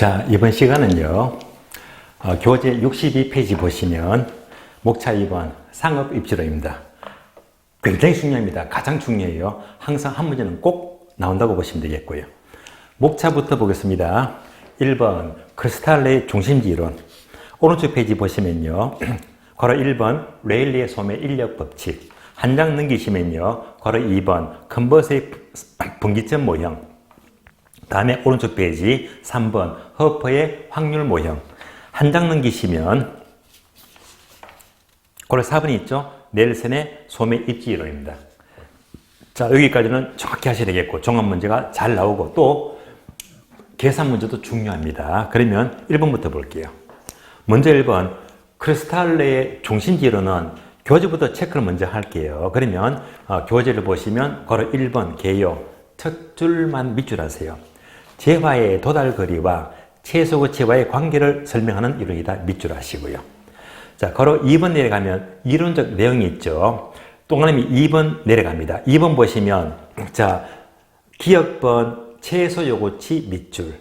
자, 이번 시간은요, 교재 62페이지 보시면 목차 2번 상업 입지로입니다. 굉장히 중요합니다. 가장 중요해요. 항상 한 문제는 꼭 나온다고 보시면 되겠고요. 목차부터 보겠습니다. 1번 크리스탈레의 중심지 이론. 오른쪽 페이지 보시면요, 괄호 1번 레일리의 소매 인력 법칙. 한 장 넘기시면요, 괄호 2번 컨버스의 분기점 모형. 다음에 오른쪽 페이지 3번 허퍼의 확률 모형. 한 장 넘기시면 괄호 4번이 있죠. 넬슨의 소매 입지 이론입니다. 자, 여기까지는 정확히 하셔야 되겠고 종합 문제가 잘 나오고 또 계산 문제도 중요합니다. 그러면 1번부터 볼게요. 먼저 1번 크리스탈레의 중심지 이론은 교재부터 체크를 먼저 할게요. 그러면 교재를 보시면 괄호 1번 개요. 첫 줄만 밑줄 하세요. 재화의 도달 거리와 최소거치와의 관계를 설명하는 이론이다. 밑줄 하시고요. 자, 괄호 2번 내려가면 이론적 내용이 있죠. 동그라미 2번 내려갑니다. 2번 보시면 자, 기억번 최소 요구치 밑줄,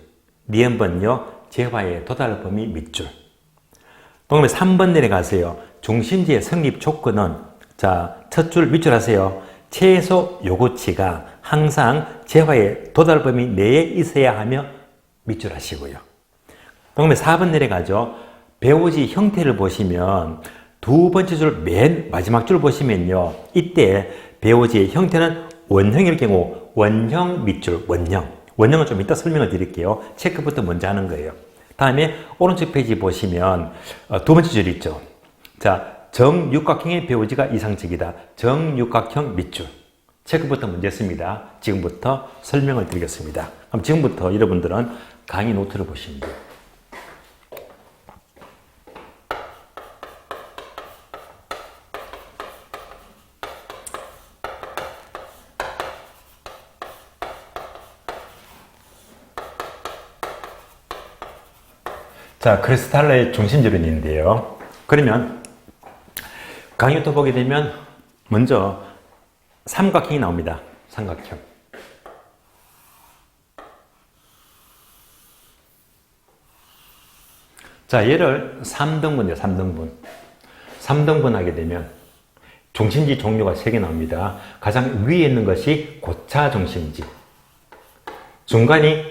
니은번요 재화의 도달 범위 밑줄. 동그라미 3번 내려가세요. 중심지의 성립 조건은 자, 첫 줄 밑줄 하세요. 최소 요구치가 항상 재화의 도달 범위 내에 있어야 하며 밑줄 하시고요. 동그라미 4번 내려가죠. 배우지 형태를 보시면 두 번째 줄 맨 마지막 줄 보시면요. 이때 배우지의 형태는 원형일 경우 원형 밑줄, 원형. 원형은 좀 이따 설명을 드릴게요. 체크부터 먼저 하는 거예요. 다음에 오른쪽 페이지 보시면 두 번째 줄 있죠. 자, 정육각형의 배우지가 이상적이다. 정육각형 밑줄. 체크부터 먼저 했습니다. 지금부터 설명을 드리겠습니다. 그럼 지금부터 여러분들은 강의 노트를 보시면 돼요. 자, 크리스탈레의 중심지론인데요. 그러면 강의부터 보게 되면 먼저 삼각형이 나옵니다. 삼각형. 자, 얘를 3등분이요. 3등분. 3등분 하게 되면 중심지 종류가 3개 나옵니다. 가장 위에 있는 것이 고차 중심지. 중간이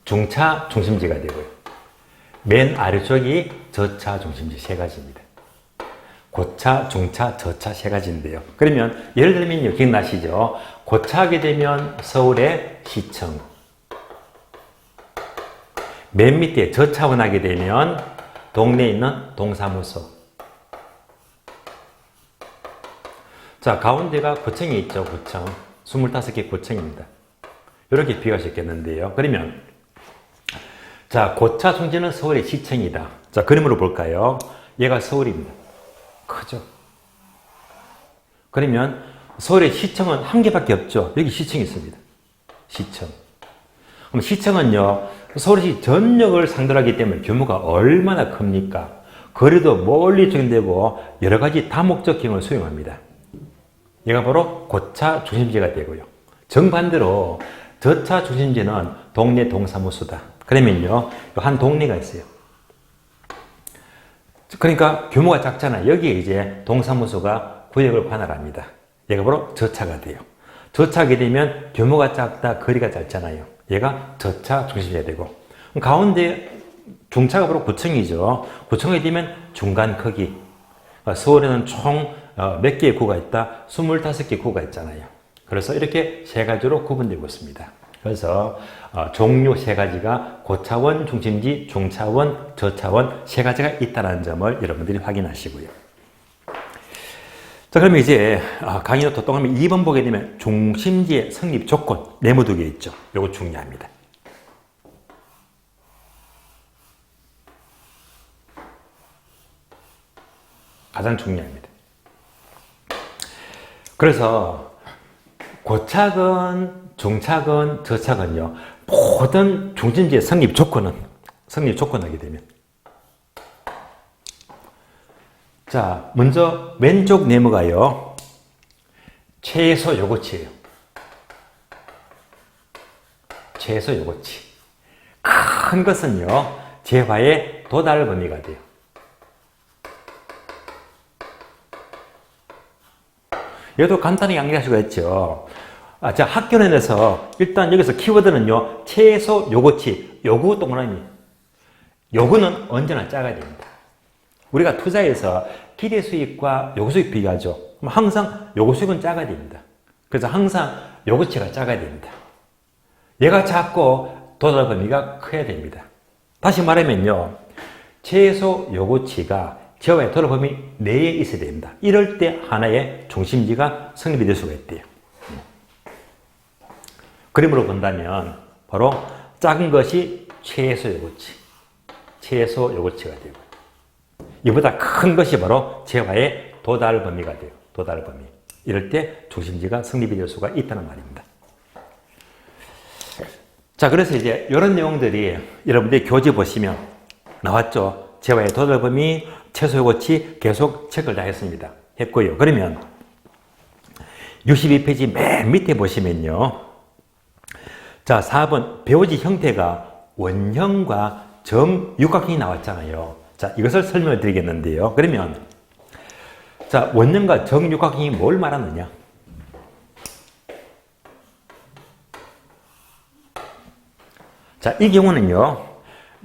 중차 중심지가 되고요. 맨 아래쪽이 저차 중심지 3가지입니다. 고차, 중차, 저차 3가지인데요. 그러면 예를 들면 기억나시죠? 고차 하게 되면 서울의 시청. 맨 밑에 저차원 하게 되면 동네에 있는 동사무소. 자, 가운데가 구청이 있죠. 구청. 25개 구청입니다. 이렇게 비교하셨겠는데요. 그러면 자, 고차 중지는 서울의 시청이다. 자, 그림으로 볼까요? 얘가 서울입니다. 크죠? 그러면 서울의 시청은 한 개밖에 없죠. 여기 시청이 있습니다. 시청. 그럼 시청은요, 서울시 전역을 상대로 하기 때문에 규모가 얼마나 큽니까? 거리도 멀리 적용되고 여러 가지 다목적형을 수용합니다. 얘가 바로 고차 중심지가 되고요. 정반대로 저차 중심지는 동네 동사무소다. 그러면요, 한 동네가 있어요. 그러니까 규모가 작잖아요. 여기에 이제 동사무소가 구역을 관할합니다. 얘가 바로 저차가 돼요. 저차하게 되면 규모가 작다, 거리가 짧잖아요. 얘가 저차 중심지가 되고, 가운데 중차가 바로 구청이죠. 구청이 되면 중간 크기. 서울에는 총 몇 개의 구가 있다? 25개 구가 있잖아요. 그래서 이렇게 3가지로 구분되고 있습니다. 그래서 종류 3가지가 고차원, 중심지, 중차원, 저차원 3가지가 있다는 점을 여러분들이 확인하시고요. 자, 그러면 이제 강의 노트 동그라미 2번 보게 되면 중심지의 성립 조건 네모 2개 있죠. 이거 중요합니다. 가장 중요합니다. 그래서 고차건, 중차건, 저차건요, 모든 중심지의 성립 조건은 하게 되면 자, 먼저 왼쪽 네모가요, 최소 요구치예요. 최소 요구치. 큰 것은요, 재화의 도달 범위가 돼요. 얘도 간단히 양리할 수가 있죠. 자, 학교론에서 일단 여기서 키워드는요, 최소 요구치, 요구 동그라미. 요구는 언제나 작아야 됩니다. 우리가 투자에서 기대 수익과 요구 수익 비교하죠. 그럼 항상 요구 수익은 작아야 됩니다. 그래서 항상 요구치가 작아야 됩니다. 얘가 작고 도달 범위가 커야 됩니다. 다시 말하면요, 최소 요구치가 재화의 도달 범위 내에 있어야 됩니다. 이럴 때 하나의 중심지가 성립이 될 수가 있대요. 그림으로 본다면 바로 작은 것이 최소 요구치, 최소 요구치가 되고, 이보다 큰 것이 바로 재화의 도달 범위가 돼요. 도달 범위. 이럴 때 중심지가 성립이 될 수가 있다는 말입니다. 자, 그래서 이제 이런 내용들이 여러분들이 교재 보시면 나왔죠. 재화의 도달 범위, 최소 요구치 계속 체크를 다 했습니다. 했고요. 그러면 62페이지 맨 밑에 보시면요. 자, 4번 배우지 형태가 원형과 정육각형이 나왔잖아요. 자, 이것을 설명을 드리겠는데요. 그러면 자, 원형과 정육각형이 뭘 말하느냐? 자, 이 경우는요,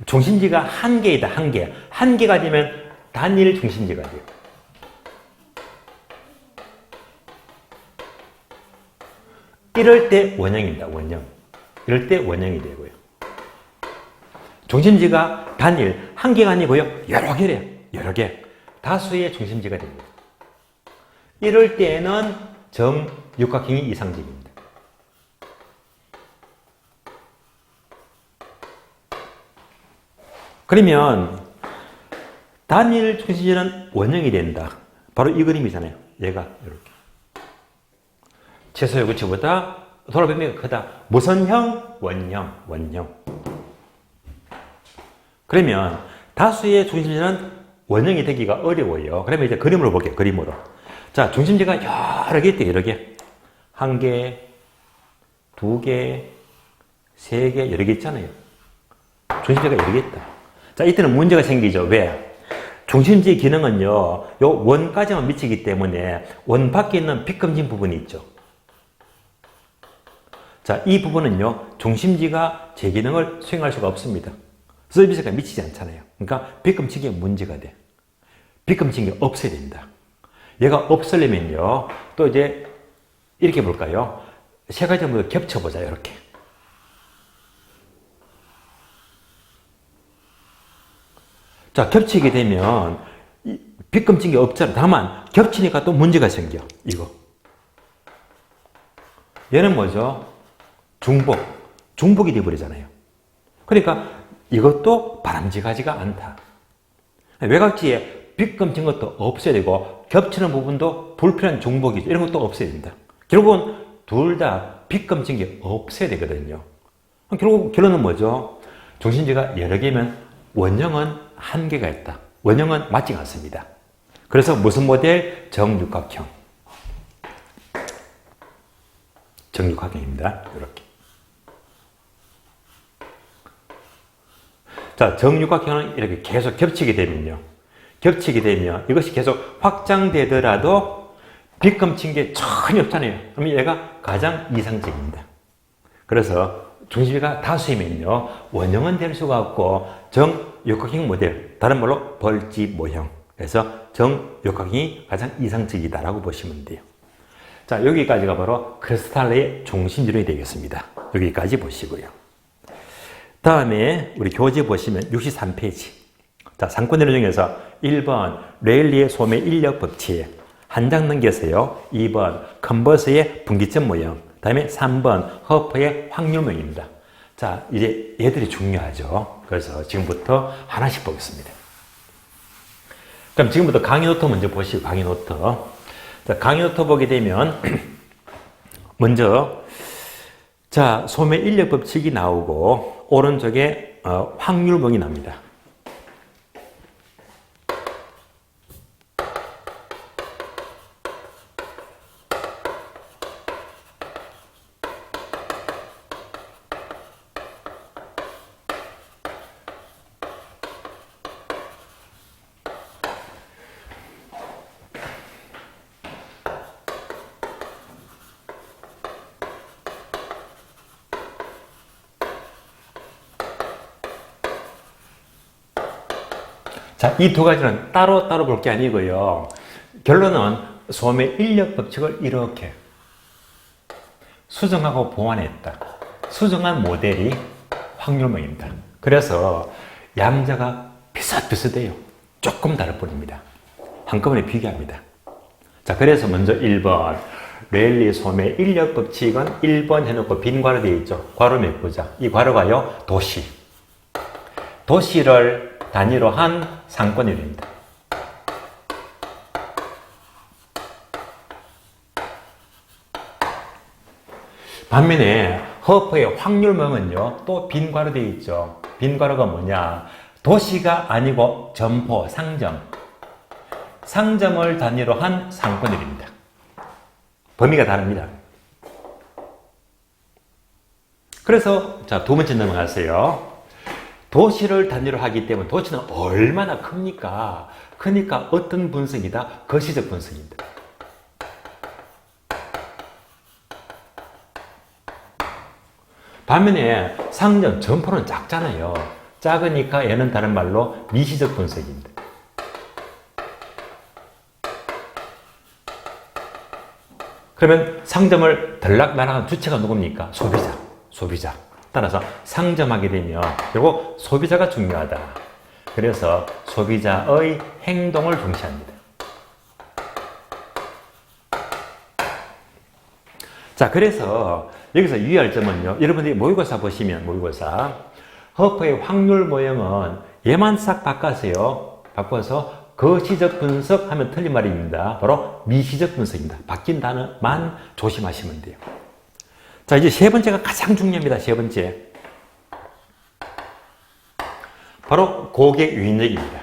중심지가 한 개이다, 한 개. 한 개가 되면 단일 중심지가 돼요. 이럴 때 원형입니다, 원형. 이럴 때 원형이 되고요. 중심지가 단일, 한 개가 아니고요, 여러 개래요. 여러 개. 다수의 중심지가 됩니다. 이럴 때에는 정육각형이 이상적입니다. 그러면 단일 중심지는 원형이 된다. 바로 이 그림이잖아요. 얘가 이렇게. 최소 요구치보다 도달 범위가 크다. 무슨 형? 원형. 원형. 그러면 다수의 중심지는 원형이 되기가 어려워요. 그러면 이제 그림으로 볼게요. 그림으로. 자, 중심지가 여러 개 있대요. 여러 개. 한 개, 두 개, 세 개, 여러 개 있잖아요. 중심지가 여러 개 있다. 자, 이때는 문제가 생기죠. 왜? 중심지의 기능은요, 요 원까지만 미치기 때문에 원 밖에 있는 비금진 부분이 있죠. 자, 이 부분은요, 중심지가 제 기능을 수행할 수가 없습니다. 서비스가 미치지 않잖아요. 그러니까 비금치기에 문제가 돼. 비금치기 없애야 됩니다. 얘가 없으려면요, 또 이제 이렇게 볼까요? 세 가지 모두 겹쳐보자, 이렇게. 자, 겹치게 되면 비금치기 없잖아. 다만 겹치니까 또 문제가 생겨. 이거. 얘는 뭐죠? 중복. 중복이 되어버리잖아요. 그러니까 이것도 바람직하지가 않다. 외곽지에 비금친 것도 없어야 되고 겹치는 부분도 불필요한 중복이죠. 이런 것도 없어야 된다. 결국은 둘 다 비금친 게 없어야 되거든요. 결국 결론은 뭐죠? 중심지가 여러 개면 원형은 한 개가 있다. 원형은 맞지 않습니다. 그래서 무슨 모델? 정육각형. 정육각형입니다. 이렇게. 자, 정육각형은 이렇게 계속 겹치게 되면요. 겹치게 되면 이것이 계속 확장되더라도 비금친 게 전혀 없잖아요. 그러면 얘가 가장 이상적입니다. 그래서 중심지가 다수이면요, 원형은 될 수가 없고 정육각형 모델, 다른 말로 벌집 모형. 그래서 정육각형이 가장 이상적이다라고 보시면 돼요. 자, 여기까지가 바로 크리스탈의 중심지론이 되겠습니다. 여기까지 보시고요. 다음에 우리 교재 보시면 63페이지. 자, 상권이론 중에서 1번 레일리의 소매 인력 법칙 한 장 넘겨서요. 2번 컨버스의 분기점 모형. 다음에 3번 허퍼의 확률 모형입니다. 자, 이제 얘들이 중요하죠. 그래서 지금부터 하나씩 보겠습니다. 그럼 지금부터 강의 노트 먼저 보시고, 강의 노트. 자, 강의 노트 보게 되면 먼저 자, 소매 인력 법칙이 나오고 오른쪽에 확률 모형이 납니다. 자, 이 두 가지는 따로 볼 게 아니고요. 결론은 소음의 인력 법칙을 이렇게 수정하고 보완했다. 수정한 모델이 확률명입니다. 그래서 양자가 비슷비슷해요. 조금 다를 뿐입니다. 한꺼번에 비교합니다. 자, 그래서 먼저 1번 레일리 소음의 인력 법칙은 1번 해놓고 빈 괄호 되어 있죠. 괄호 몇 보자. 이 괄호가요, 도시. 도시를 단위로 한 상권이랍니다. 반면에 허프의 확률명은요, 또 빈 괄호 되어 있죠. 빈 괄호가 뭐냐? 도시가 아니고 점포, 상점. 상점을 단위로 한 상권이랍니다. 범위가 다릅니다. 그래서 자, 두 번째 넘어가세요. 도시를 단위로 하기 때문에 도시는 얼마나 큽니까? 크니까 어떤 분석이다? 거시적 분석입니다. 반면에 상점, 점포는 작잖아요. 작으니까 얘는 다른 말로 미시적 분석입니다. 그러면 상점을 들락날락한 주체가 누굽니까? 소비자. 따라서 상점하게 되면 결국 소비자가 중요하다. 그래서 소비자의 행동을 중시합니다. 자, 그래서 여기서 유의할 점은요. 여러분들이 모의고사 보시면 모의고사 허프의 확률 모형은 얘만 싹 바꿔서 거시적 분석하면 틀린 말입니다. 바로 미시적 분석입니다. 바뀐 단어만 조심하시면 돼요. 자, 이제 세 번째가 가장 중요합니다. 세 번째. 바로 고객 유인력입니다.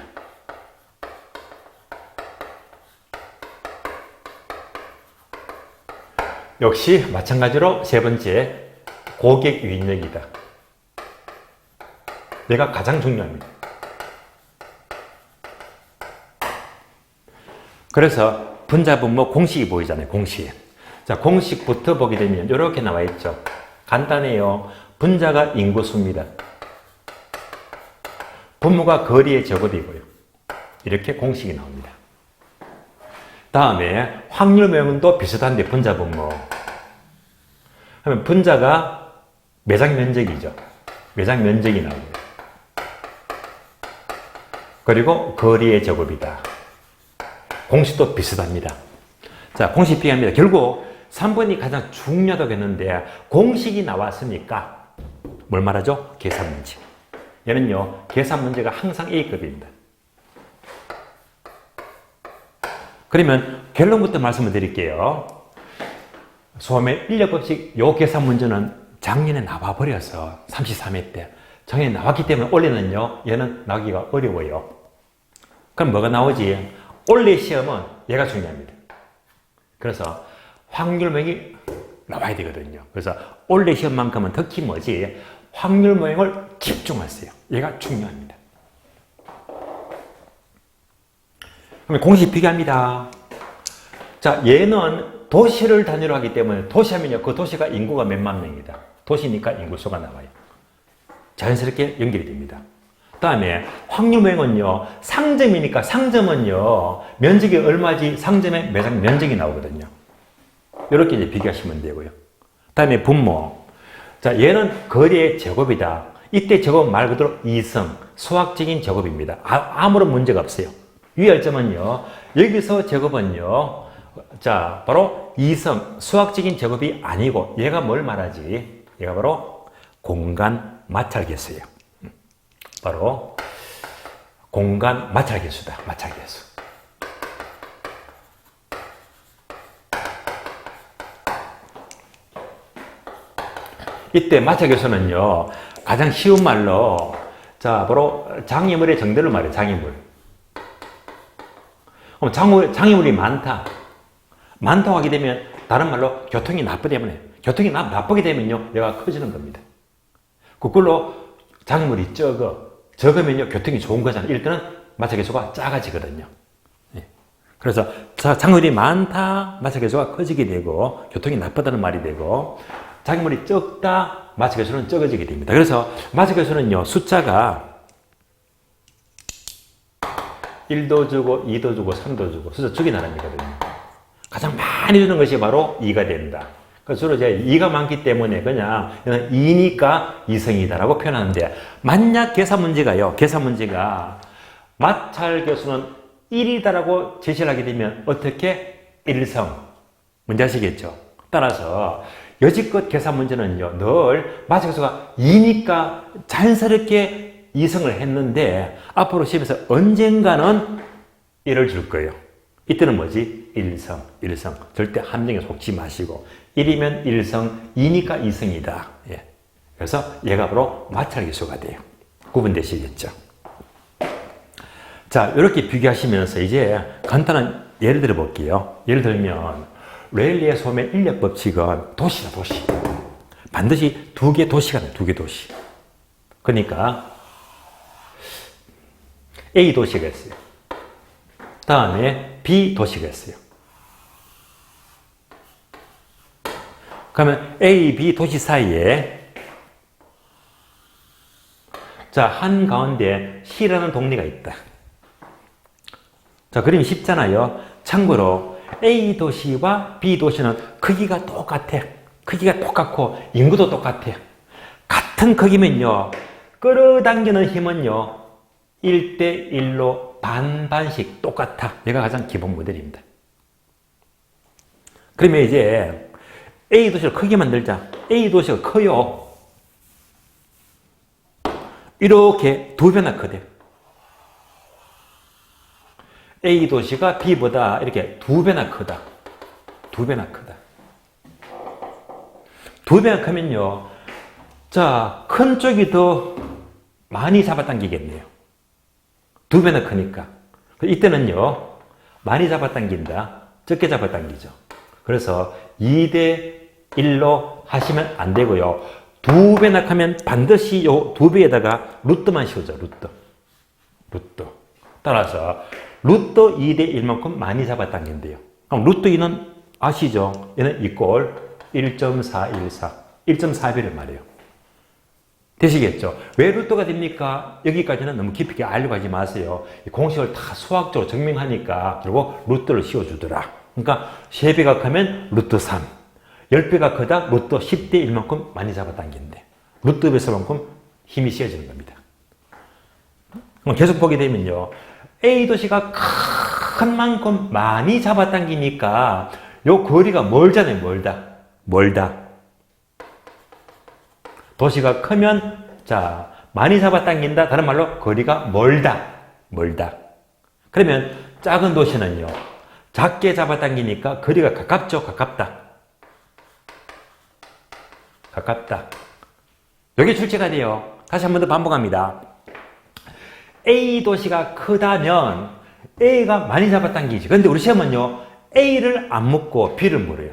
역시 마찬가지로 세 번째 고객 유인력이다. 얘가 가장 중요합니다. 그래서 분자분모 공식이 보이잖아요. 공식. 자, 공식부터 보게 되면 이렇게 나와 있죠. 간단해요. 분자가 인구수입니다. 분모가 거리의 제곱이고요. 이렇게 공식이 나옵니다. 다음에 확률명도 비슷한데 분자분모. 그러면 분자가 매장 면적이죠. 매장 면적이 나옵니다. 그리고 거리의 제곱이다. 공식도 비슷합니다. 자, 공식 비교합니다. 결국 3번이 가장 중요하다고 했는데 공식이 나왔으니까 뭘 말하죠? 계산 문제. 얘는요, 계산 문제가 항상 A급입니다. 그러면 결론부터 말씀을 드릴게요. 소음의 인력법칙 요 계산 문제는 작년에 나와버려서 33회 때 작년에 나왔기 때문에 올해는요, 얘는 나오기가 어려워요. 그럼 뭐가 나오지? 올해 시험은 얘가 중요합니다. 그래서 확률명이 나와야 되거든요. 그래서 올해 시험만큼은 특히 뭐지? 확률명을 집중하세요. 얘가 중요합니다. 그럼 공식 비교합니다. 자, 얘는 도시를 단위로 하기 때문에 도시하면요, 그 도시가 인구가 몇만 명이다. 도시니까 인구수가 나와요. 자연스럽게 연결이 됩니다. 다음에 확률명은요, 상점이니까 상점은요, 면적이 얼마지? 상점의 매장 면적이 나오거든요. 이렇게 이제 비교하시면 되고요. 다음에 분모. 자, 얘는 거리의 제곱이다. 이때 제곱 말 그대로 이성, 수학적인 제곱입니다. 아무런 문제가 없어요. 유의할 점은요, 여기서 제곱은요, 자, 바로 이성, 수학적인 제곱이 아니고, 얘가 뭘 말하지? 얘가 바로 공간 마찰계수예요. 바로 공간 마찰계수다. 마찰계수. 이때 마찰계수는요, 가장 쉬운 말로, 자, 바로 장애물의 정도를 말해요. 장애물. 그럼 장애물이 많다. 많다고 하게 되면 다른 말로 교통이 나쁘다면 교통이 나쁘게 되면요, 얘가 커지는 겁니다. 그걸로 장애물이 적으면요, 교통이 좋은 거잖아요. 일단은 마찰계수가 작아지거든요. 그래서 장애물이 많다, 마찰계수가 커지게 되고 교통이 나쁘다는 말이 되고, 장애물이 적다, 마찰계수는 적어지게 됩니다. 그래서 마찰계수는요, 숫자가 1도 주고 2도 주고 3도 주고 숫자 주기 나름이거든요. 가장 많이 주는 것이 바로 2가 된다. 그래서 주로 제가 2가 많기 때문에 그냥 2니까 2성이다라고 표현하는데, 만약 계산 문제가 마찰 교수는 1이다라고 제시를 하게 되면 어떻게? 1성. 뭔지 아시겠죠? 따라서 여지껏 계산 문제는요, 늘 마찰 교수가 2니까 자연스럽게 2성을 했는데, 앞으로 시험에서 언젠가는 1을 줄 거예요. 이때는 뭐지? 1성. 절대 함정에 속지 마시고, 1이면 1성, 2니까 2성이다. 예. 그래서 얘가 바로 마찰 계수가 돼요. 구분되시겠죠? 자, 이렇게 비교하시면서 이제 간단한 예를 들어 볼게요. 예를 들면, 레일리의 소매 인력 법칙은 도시다, 도시. 반드시 2개 도시가 돼요, 2개 도시. 그러니까, A 도시가 있어요. 다음에 B 도시가 있어요. 그러면 A, B 도시 사이에 자, 한가운데 C라는 동네가 있다. 자, 그림이 쉽잖아요. 참고로 A 도시와 B 도시는 크기가 똑같아. 크기가 똑같고 인구도 똑같아. 같은 크기면요, 끌어당기는 힘은요 1대1로 반반씩 똑같아. 얘가 가장 기본 모델입니다. 그러면 이제 A 도시를 크게 만들자. A 도시가 커요. 이렇게 2배나 크대. A 도시가 B보다 이렇게 2배나 크다. 2배나 크다. 2배나 크면요, 자, 큰 쪽이 더 많이 잡아당기겠네요. 2배나 크니까. 이때는요, 많이 잡아당긴다, 적게 잡아당기죠. 그래서 2대1로 하시면 안 되고요. 2배나 크면 반드시 요 2배에다가 루트만 씌우죠. 루트. 따라서 루트 2대1만큼 많이 잡아당긴대요. 그럼 루트 2는 아시죠? 얘는 이꼴 1.414. 1.4배를 말해요. 되시겠죠? 왜 루트가 됩니까? 여기까지는 너무 깊게 알려고 하지 마세요. 공식을 다 수학적으로 증명하니까 결국 루트를 씌워주더라. 그러니까 3배가 크면 루트 3, 10배가 크다 루트 10대 1만큼 많이 잡아당긴대. 루트 배수만큼 힘이 씌워지는 겁니다. 그럼 계속 보게 되면요, A 도시가 큰 만큼 많이 잡아당기니까 요 거리가 멀잖아요. 멀다. 도시가 크면, 자, 많이 잡아당긴다. 다른 말로 거리가 멀다. 그러면 작은 도시는요, 작게 잡아당기니까 거리가 가깝죠. 가깝다. 여기 출제가 돼요. 다시 한 번 더 반복합니다. A 도시가 크다면 A가 많이 잡아당기지. 그런데 우리 시험은요, A를 안 묻고 B를 물어요.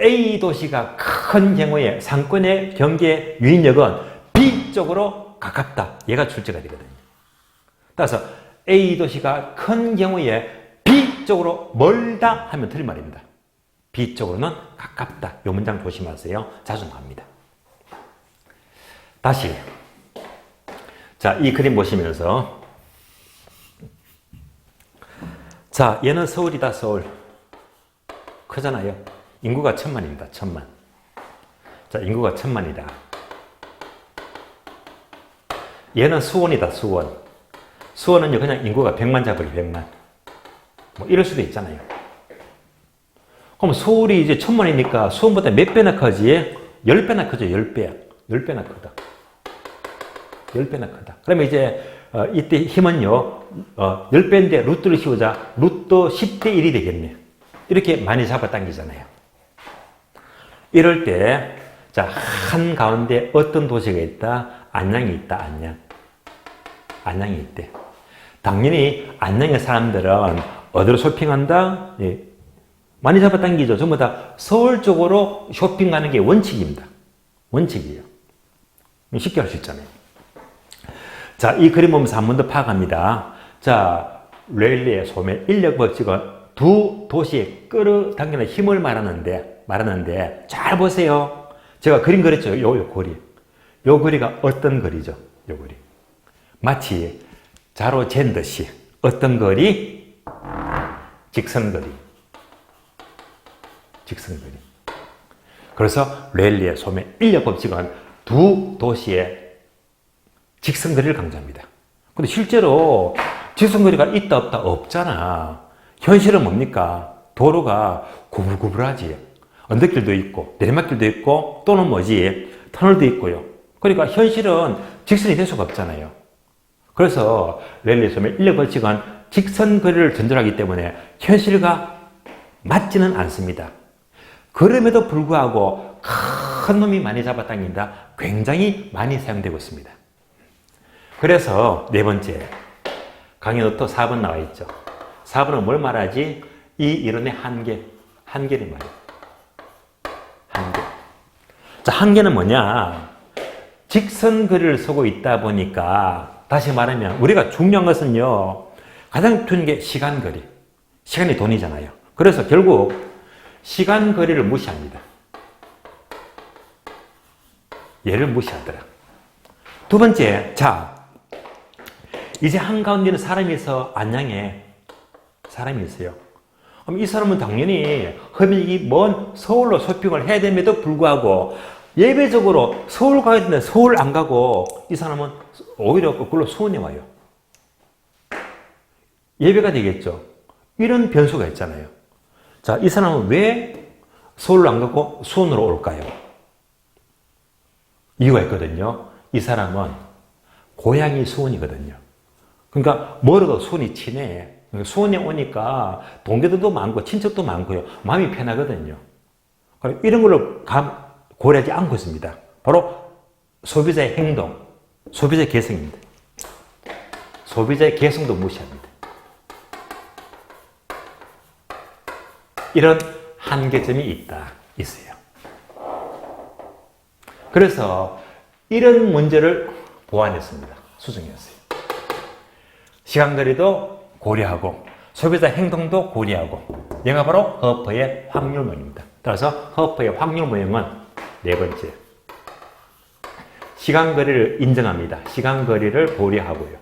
A 도시가 큰 경우에 상권의 경계 유인력은 B 쪽으로 가깝다. 얘가 출제가 되거든요. 따라서 A 도시가 큰 경우에 B 쪽으로 멀다 하면 틀린 말입니다. B 쪽으로는 가깝다. 이 문장 조심하세요. 자주 나옵니다. 다시. 자, 이 그림 보시면서. 자, 얘는 서울이다, 서울. 크잖아요. 인구가 1000만입니다. 1000만. 자, 인구가 1000만이다. 얘는 수원이다, 수원. 수원은요, 그냥 인구가 100만 잡으려 100만. 뭐 이럴 수도 있잖아요. 그럼 서울이 이제 1000만이니까 수원보다 몇 배나 크지? 10배나 크죠, 10배. 10배나 크다. 10배나 크다. 그러면 이제 이때 힘은요, 10배인데 루트를 씌우자. 루트 10대 1이 되겠네. 이렇게 많이 잡아당기잖아요. 이럴 때, 자, 한가운데 어떤 도시가 있다? 안양이 있다, 안양이 있대. 당연히 안양의 사람들은 어디로 쇼핑한다? 예. 많이 잡아당기죠. 전부 다 서울 쪽으로 쇼핑 가는 게 원칙입니다. 원칙이에요. 쉽게 할 수 있잖아요. 자, 이 그림 보면서 한 번 더 파악합니다. 자, 레일리의 소매 인력 법칙은 두 도시에 끌어당기는 힘을 말하는데 잘 보세요. 제가 그림 그렸죠. 요 거리. 요 거리가 어떤 거리죠? 요 거리. 마치 자로 잰 듯이 어떤 거리? 직선거리. 직선거리. 그래서 랠리의 소매 인력 법칙은 두 도시의 직선거리를 강조합니다. 근데 실제로 직선거리가 있다 없다 없잖아. 현실은 뭡니까? 도로가 구불구불하지. 언덕길도 있고 내리막길도 있고 또는 뭐지? 터널도 있고요. 그러니까 현실은 직선이 될 수가 없잖아요. 그래서 랠리의 소매 인력 법칙은 직선거리를 전제하기 때문에 현실과 맞지는 않습니다. 그럼에도 불구하고 큰 놈이 많이 잡아당긴다. 굉장히 많이 사용되고 있습니다. 그래서 네 번째, 강의 노트 4번 나와 있죠. 4번은 뭘 말하지? 이 이론의 한계를 말해요. 한계. 자, 한계는 뭐냐? 직선거리를 서고 있다 보니까, 다시 말하면 우리가 중요한 것은요, 가장 중요한 게 시간거리. 시간이 돈이잖아요. 그래서 결국 시간거리를 무시합니다. 얘를 무시하더라. 두 번째, 자, 이제 한가운데는 사람이 있어. 안양에 사람이 있어요. 그럼 이 사람은 당연히 흡입이 먼 서울로 쇼핑을 해야 됨에도 불구하고 예외적으로 서울 가야 되는데 서울 안 가고 이 사람은 오히려 거꾸로 수원에 와요. 예외가 되겠죠. 이런 변수가 있잖아요. 자, 이 사람은 왜 서울로 안 가고 수원으로 올까요? 이유가 있거든요. 이 사람은 고향이 수원이거든요. 그러니까 멀어도 수원이 친해. 수원에 오니까 동료들도 많고 친척도 많고요. 마음이 편하거든요. 이런 걸로 고려하지 않고 있습니다. 바로 소비자의 행동, 소비자의 개성입니다. 소비자의 개성도 무시합니다. 이런 한계점이 있어요. 그래서 이런 문제를 보완했습니다. 수정했어요. 시간거리도 고려하고 소비자 행동도 고려하고 얘가 바로 허퍼의 확률 모형입니다. 따라서 허퍼의 확률 모형은 네 번째, 시간거리를 인정합니다. 시간거리를 고려하고요.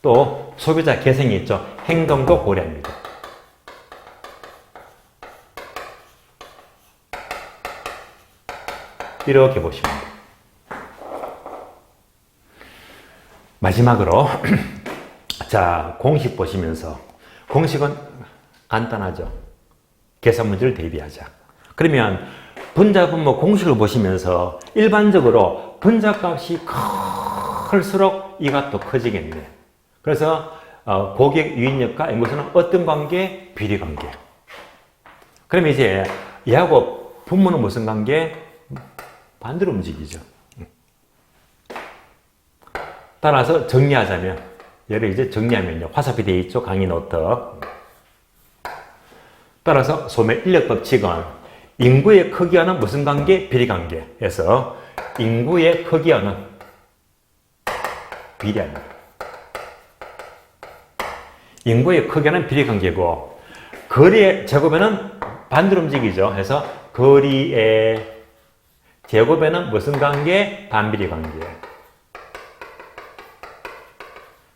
또 소비자 개성이 있죠. 행동도 고려합니다. 이렇게 보시면 돼요. 마지막으로 자, 공식 보시면서, 공식은 간단하죠. 계산 문제를 대비하자. 그러면 분자분모 공식을 보시면서 일반적으로 분자값이 클수록 이 값도 커지겠네. 그래서 고객 유인력과 인구수는 어떤 관계? 비례관계. 그러면 이제 얘하고 분모는 무슨 관계? 반대로 움직이죠. 따라서 정리하자면, 얘를 이제 정리하면요. 화살표 되어 있죠. 강의 노트. 따라서 소매 인력 법칙은 인구의 크기와는 무슨 관계? 비례관계에서 인구의 크기와는 비례합니다. 인구의 크기와는 비례관계고 거리의 제곱에는 반대로 움직이죠. 그래서 거리의 제곱에는 무슨 관계? 반비례관계.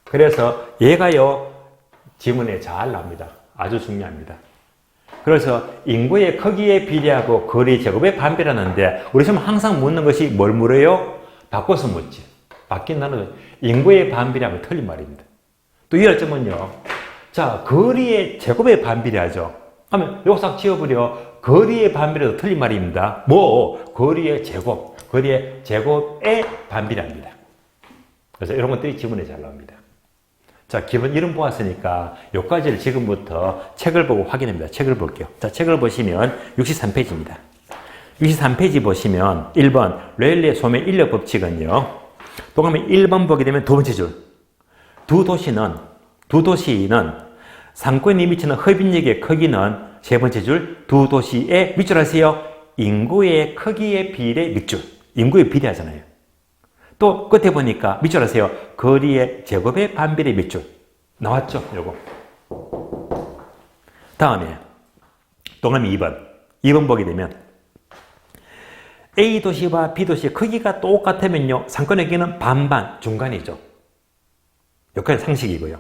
그래서 얘가요, 지문에 잘 나옵니다. 아주 중요합니다. 그래서 인구의 크기에 비례하고 거리 제곱에 반비례하는데 우리 지금 항상 묻는 것이 뭘 물어요? 바꿔서 묻지. 바뀐다는 인구의 반비례하면 틀린 말입니다. 또 이 열점은요, 자, 거리의 제곱에 반비례하죠. 하면 요거 싹 지워버려. 거리의 반비례도 틀린 말입니다. 거리의 제곱, 거리의 제곱에 반비례합니다. 그래서 이런 것들이 지문에 잘 나옵니다. 자, 기본 이름 보았으니까 요까지를 지금부터 책을 보고 확인합니다. 책을 볼게요. 자, 책을 보시면 63페이지입니다. 63페이지 보시면 1번 랠리의 소매 인력 법칙은요. 또 그러면 1번 보게 되면 두 번째 줄. 두 도시는 상권이 미치는 흡인력의 크기는 세 번째 줄. 두 도시의 밑줄 하세요. 인구의 크기의 비례 밑줄. 인구의 비례 하잖아요. 또 끝에 보니까 밑줄 하세요. 거리의 제곱의 반비례 밑줄. 나왔죠? 요거. 다음에 동그라미 2번. 2번 보게 되면 A 도시와 B 도시의 크기가 똑같으면요. 상권의 크기는 반반 중간이죠. 여기까지 상식이고요.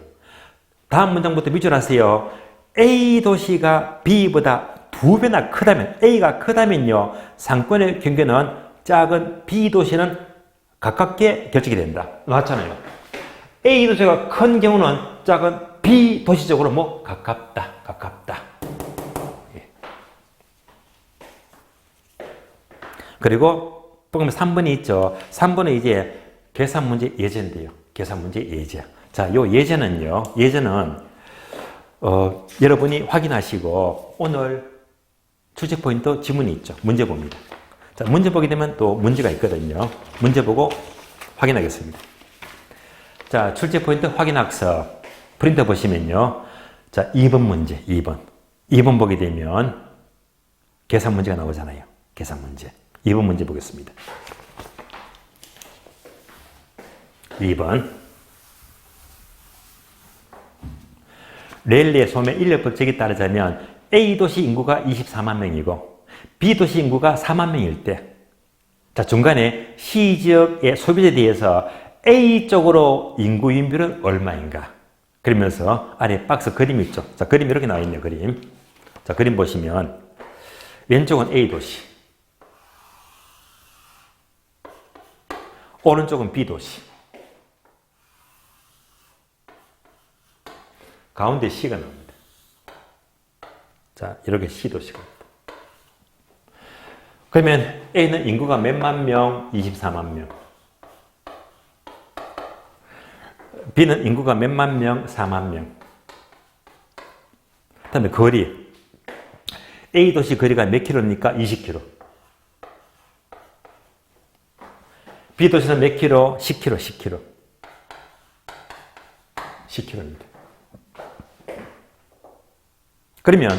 다음 문장부터 밑줄하세요. A 도시가 B보다 2배나 크다면, A가 크다면요, 상권의 경계는 작은 B 도시는 가깝게 결정이 된다. 나왔잖아요. A 도시가 큰 경우는 작은 B 도시적으로 뭐 가깝다. 예. 그리고 보면 3번이 있죠. 3번은 이제 계산 문제 예제인데요. 계산 문제 예제. 자, 요 예제는요. 예제는 여러분이 확인하시고 오늘 출제 포인트 지문이 있죠. 문제 봅니다. 자, 문제 보게 되면 또 문제가 있거든요. 문제 보고 확인하겠습니다. 자, 출제 포인트 확인학습 프린터 보시면요. 자, 2번 문제, 2번 보게 되면 계산 문제가 나오잖아요. 계산 문제. 2번 문제 보겠습니다. 2번. 레일리의 소매 인력 법칙에 따르자면 A도시 인구가 24만 명이고 B도시 인구가 4만 명일 때, 자, 중간에 C지역의 소비자에 대해서 A쪽으로 인구 유인비율은 얼마인가? 그러면서 아래 박스 그림 있죠. 자, 그림 이렇게 나와 있네요. 그림. 자, 그림 보시면 왼쪽은 A도시, 오른쪽은 B도시, 가운데 C가 나옵니다. 자, 이렇게 C도시가 있다. 그러면 A는 인구가 몇만 명? 24만 명. B는 인구가 몇만 명? 4만 명. 그 다음에 거리. A도시 거리가 몇 킬로입니까? 20킬로. B도시는 몇 킬로? 10킬로, 10킬로. 10킬로입니다. 그러면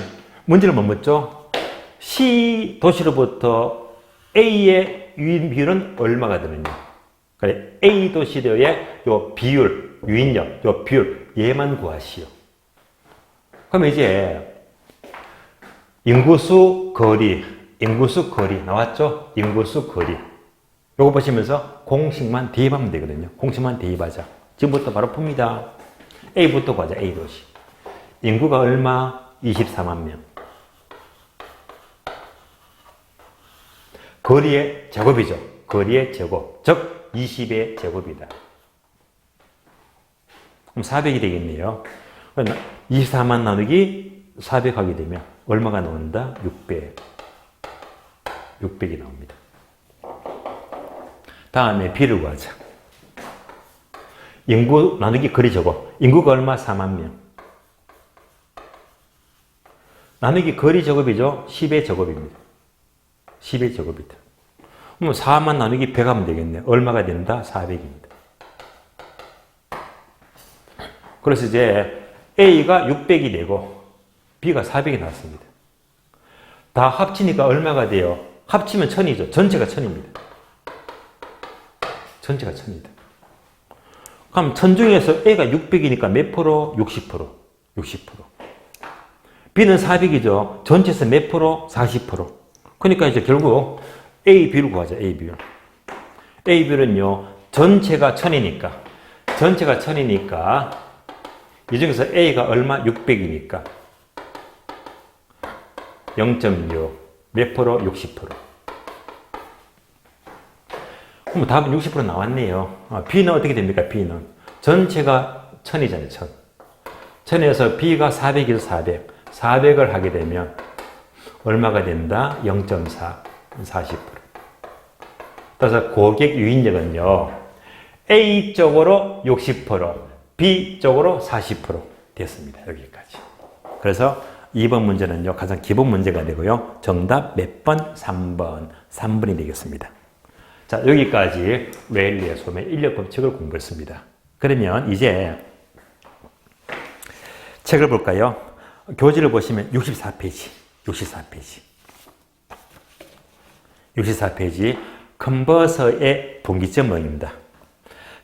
문제를 뭐 묻죠? C 도시로부터 A의 유인 비율은 얼마가 되느냐? 그래, A 도시로의 요 비율, 유인력, 요 비율, 얘만 구하시오. 그럼 이제 인구수 거리 나왔죠? 인구수 거리. 요거 보시면서 공식만 대입하면 되거든요. 공식만 대입하자. 지금부터 바로 풉니다. A부터 구하자, A 도시. 인구가 얼마? 24만 명. 거리의 제곱이죠. 거리의 제곱. 즉 20의 제곱이다. 그럼 400이 되겠네요. 24만 나누기 400 하게 되면 얼마가 나온다? 600. 600이 나옵니다. 다음에 B를 구하자. 인구 나누기 거리 제곱. 인구가 얼마? 4만 명. 나누기 거리 제곱이죠. 10의 제곱입니다. 10의 제곱이다. 그럼 4만 나누기 100 하면 되겠네. 얼마가 된다? 400입니다. 그래서 이제 A가 600이 되고 B가 400이 나왔습니다. 다 합치니까 얼마가 돼요? 합치면 1000이죠. 전체가 1000입니다. 전체가 1000이다. 그럼 1000 중에서 A가 600이니까 몇 프로? 60%. 60%. B는 400이죠. 전체에서 몇 프로? 40%. 그러니까 이제 결국 A 비율 구하자. A 비율. A 비율은요. 전체가 1000이니까. 전체가 1000이니까 이 중에서 A가 얼마? 600이니까 0.6. 몇 프로? 60%. 그럼 답은 60% 나왔네요. B는 어떻게 됩니까? B는 전체가 1000이잖아요. 1000. 1000에서 B가 400이죠. 400. 400을 하게 되면 얼마가 된다? 0.4. 40%. 따라서 고객 유인력은요. A 쪽으로 60%, B 쪽으로 40% 됐습니다. 여기까지. 그래서 2번 문제는요. 가장 기본 문제가 되고요. 정답 몇 번? 3번. 3번이 되겠습니다. 자, 여기까지 레일리의 소매 인력 법칙을 공부했습니다. 그러면 이제 책을 볼까요? 교지를 보시면 64페이지. 64페이지. 컨버서의 분기점 모형입니다.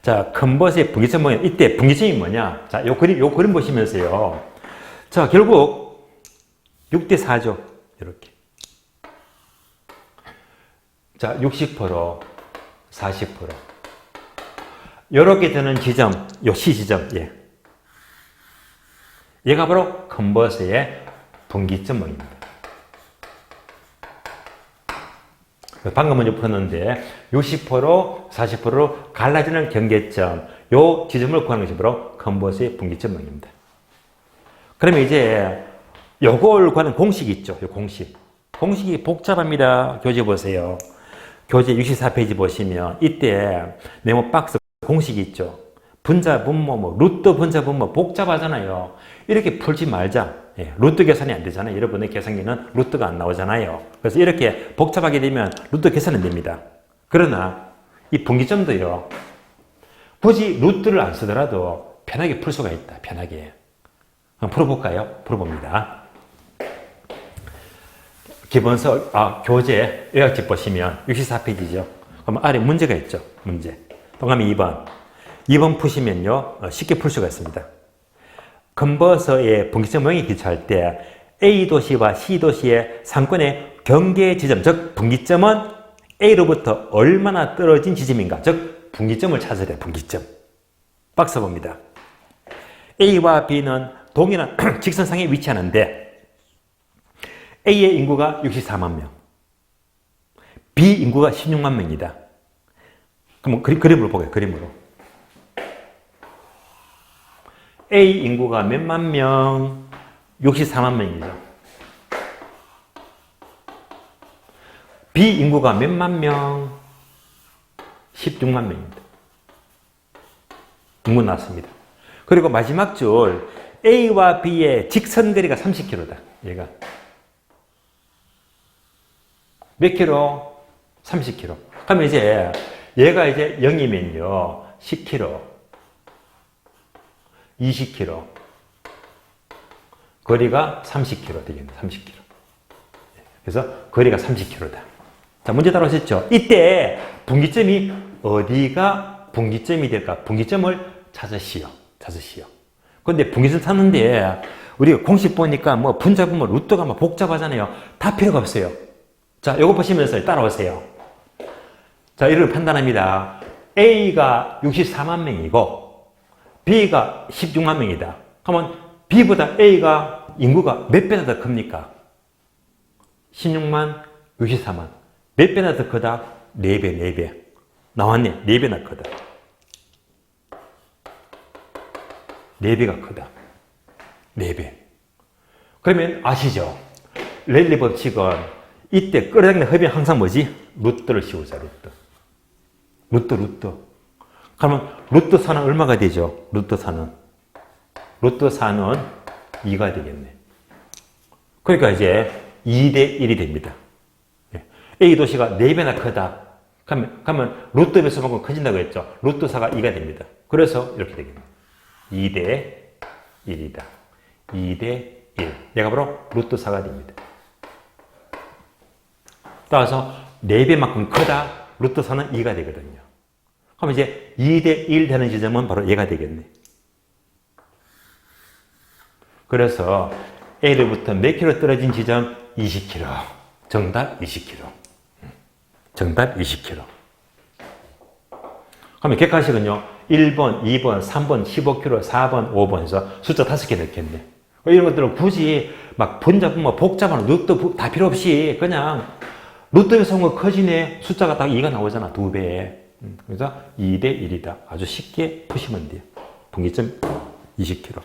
자, 컨버서의 분기점 모형. 이때 분기점이 뭐냐? 자, 요 그림 보시면서요. 자, 결국 6대 4죠. 이렇게. 자, 60%, 40%. 요렇게 되는 지점, 요 C 지점, 예. 얘가 바로 컨버스의 분기점입니다. 방금 먼저 풀었는데 60% 40%로 갈라지는 경계점, 요 지점을 구하는 것이 바로 컨버스의 분기점입니다. 그러면 이제 요걸 구하는 공식이 있죠. 요 공식. 공식이 복잡합니다. 교재 보세요. 교재 64페이지 보시면 이때 네모 박스 공식이 있죠. 분자, 분모, 루트 분자, 분모 복잡하잖아요. 이렇게 풀지 말자. 예, 루트 계산이 안 되잖아요. 여러분의 계산기는 루트가 안 나오잖아요. 그래서 이렇게 복잡하게 되면 루트 계산은 됩니다. 그러나 이 분기점도요. 굳이 루트를 안 쓰더라도 편하게 풀 수가 있다. 편하게. 한번 풀어볼까요? 풀어봅니다. 기본서, 교재 요약집 보시면 64페이지죠. 그럼 아래 문제가 있죠. 문제. 동그라미 2번. 2번 푸시면요. 쉽게 풀 수가 있습니다. 컨버서의 분기점 모형에 기초할 때 A도시와 C도시의 상권의 경계 지점, 즉 분기점은 A로부터 얼마나 떨어진 지점인가, 즉 분기점을 찾아야 돼요. 분기점. 박스 봅니다. A와 B는 동일한 직선상에 위치하는데 A의 인구가 64만 명, B 인구가 16만 명이다. 그럼 그림으로 보게요. 그림으로. A 인구가 몇만 명? 64만 명이죠. B 인구가 몇만 명? 16만 명입니다. 인구 나왔습니다. 그리고 마지막 줄 A와 B의 직선거리가 30km다. 얘가 몇 킬로? 30km. 그러면 이제 얘가 이제 0이면요 10km, 20km, 거리가 30km 되겠네. 30km. 그래서 거리가 30km다. 자, 문제 따라오셨죠? 이때 분기점이 어디가 분기점이 될까? 분기점을 찾으시오. 그런데 분기점 찾는데 우리가 공식 보니까 뭐 분자, 분모, 루트가 막 복잡하잖아요. 다 필요가 없어요. 자, 이거 보시면서 따라오세요. 자, 이를 판단합니다. A가 64만 명이고 B가 16만 명이다. 그러면 B보다 A가 인구가 몇 배나 더 큽니까? 16만, 64만. 몇 배나 더 크다? 4배, 4배. 나왔네. 4배나 크다. 4배가 크다. 4배. 그러면 아시죠? 랠리 법칙은 이때 끌어당기는 합이 항상 뭐지? 루트를 씌우자, 루트. 그러면 루트 4는 얼마가 되죠? 루트 4는 2가 되겠네. 그러니까 이제 2대 1이 됩니다. A 도시가 4배나 크다. 그러면 루트 배수만큼 커진다고 했죠. 루트 4가 2가 됩니다. 그래서 이렇게 되겠네. 2대 1이다. 2대 1. 얘가 바로 루트 4가 됩니다. 따라서 4배만큼 크다. 루트 4는 2가 되거든요. 그럼 이제 2대 1 되는 지점은 바로 얘가 되겠네. 그래서 A로부터 몇 킬로 떨어진 지점? 20km. 정답 20km. 정답 20km. 그러면 객관식은요. 1번, 2번, 3번, 15km, 4번, 5번 해서 숫자 5개 넣겠네. 이런 것들은 굳이 막 분자분모 복잡한 루트 다 필요 없이 그냥 루트에서 온 거 커지네. 숫자가 딱 2가 나오잖아. 2배. 그래서 2대 1이다. 아주 쉽게 푸시면 돼요. 분기점 20km.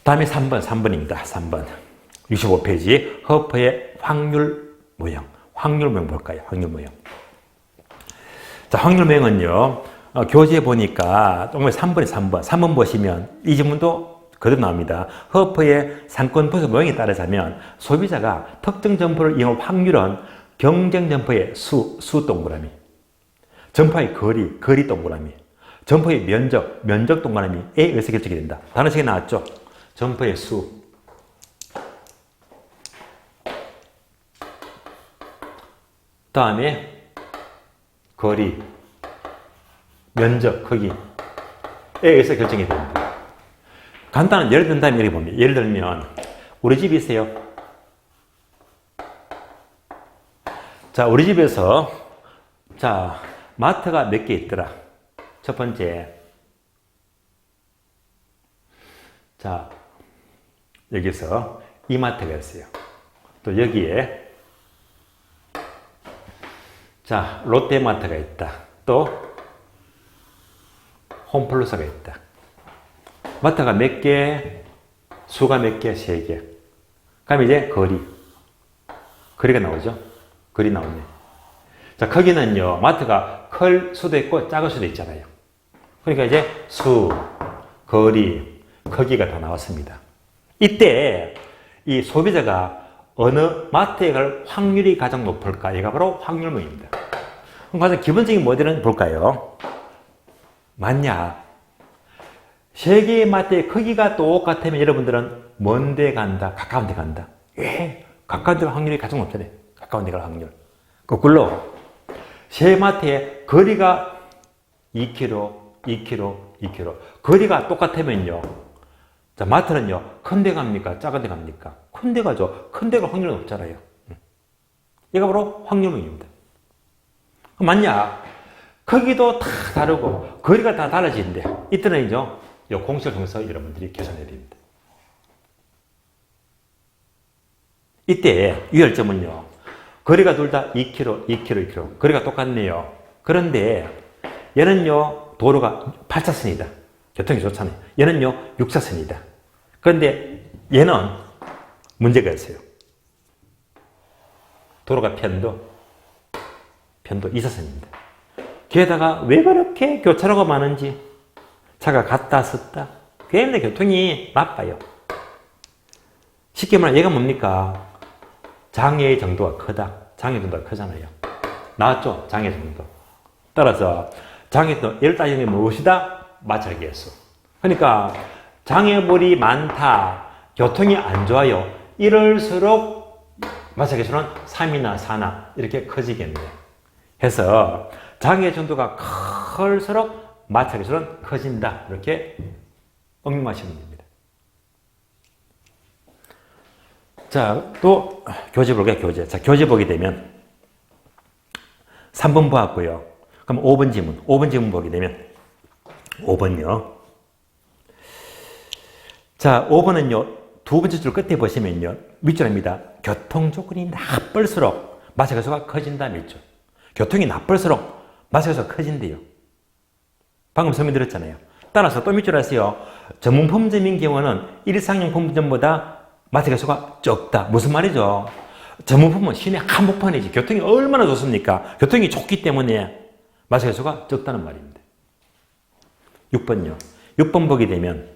다음에 3번입니다. 3번. 65페이지. 허퍼의 확률 모형. 확률 모형 볼까요? 확률 모형. 자, 확률 모형은요. 교재에 보니까 정말 3번에 3번. 3번 보시면 이 질문도 그대로 나옵니다. 허퍼의 상권 분석 모형에 따르자면 소비자가 특정 점포를 이용할 확률은 경쟁 점포의 수 동그라미, 점포의 거리 동그라미, 점포의 면적 동그라미에 의해서 결정이 된다. 단어식이 나왔죠? 점포의 수. 다음에 거리, 면적, 크기에 의해서 결정이 됩니다. 간단한 예를 든다면 이렇게 봅니다. 예를 들면 우리 집이 있어요. 자, 우리 집에서 자 마트가 몇 개 있더라. 첫 번째 자, 여기서 이마트가 있어요. 또 여기에 자, 롯데마트가 있다. 또 홈플러스가 있다. 마트가 몇 개, 수가 몇 개, 3개. 그럼 이제 거리가 나오죠. 거리 나오네. 자, 거기는요, 마트가 클 수도 있고 작을 수도 있잖아요. 그러니까 이제 수, 거리, 거기가 다 나왔습니다. 이때 이 소비자가 어느 마트에 갈 확률이 가장 높을까? 얘가 바로 확률문입니다. 그럼 가장 기본적인 모델은 볼까요? 만약 3개의 마트의 크기가 똑같으면 여러분들은 먼 데 간다, 가까운 데 간다. 왜? 가까운 데 갈 확률이 가장 높잖아요. 가까운 데 갈 확률. 거꾸로 3마트의 거리가 2km, 2km. 거리가 똑같으면요. 자, 마트는요, 큰 데 갑니까? 작은 데 갑니까? 큰 데 가죠. 큰 데 갈 확률은 없잖아요. 이가 바로 확률론입니다. 만약 크기도 다 다르고 거리가 다 달라지는데 이때는 이제 이 공식을 통해서 여러분들이 계산해야 됩니다. 이때 유혈점은요, 거리가 둘 다 2km. 거리가 똑같네요. 그런데 얘는요, 도로가 8차선이다. 교통이 좋잖아요. 얘는요, 6차선이다. 그런데 얘는 문제가 있어요. 도로가 편도 2차선입니다. 게다가 왜 그렇게 교차로가 많은지 차가 갔다 썼다. 굉장히 교통이 나빠요. 쉽게 말하면 얘가 뭡니까? 장애의 정도가 크다. 장애 정도가 크잖아요. 나왔죠? 장애 정도. 따라서 장애 정도, 예를 따지면 무엇이다? 마찰계수. 그러니까 장애물이 많다. 교통이 안 좋아요. 이럴수록 마찰계수는 3이나 4나 이렇게 커지겠네요. 해서 장애 정도가 클수록 마찰계수는 커진다. 이렇게 응용하시면 됩니다. 자, 또 교재 볼게요. 교재. 자, 교재 보게 되면 3번 보았고요. 그럼 5번 지문. 5번 지문 보게 되면 5번요. 자, 5번은요. 두 번째 줄 끝에 보시면요. 밑줄입니다. 교통 조건이 나쁠수록 마찰계수가 커진다. 밑줄. 교통이 나쁠수록 마찰계수가 커진대요. 방금 설명드렸잖아요. 따라서 또 밑줄 하세요. 전문품점인 경우는 일상용품점보다 마찰계수가 적다. 무슨 말이죠? 전문품은 시내 한복판이지. 교통이 얼마나 좋습니까? 교통이 좋기 때문에 마찰계수가 적다는 말입니다. 6번요. 6번 보게 되면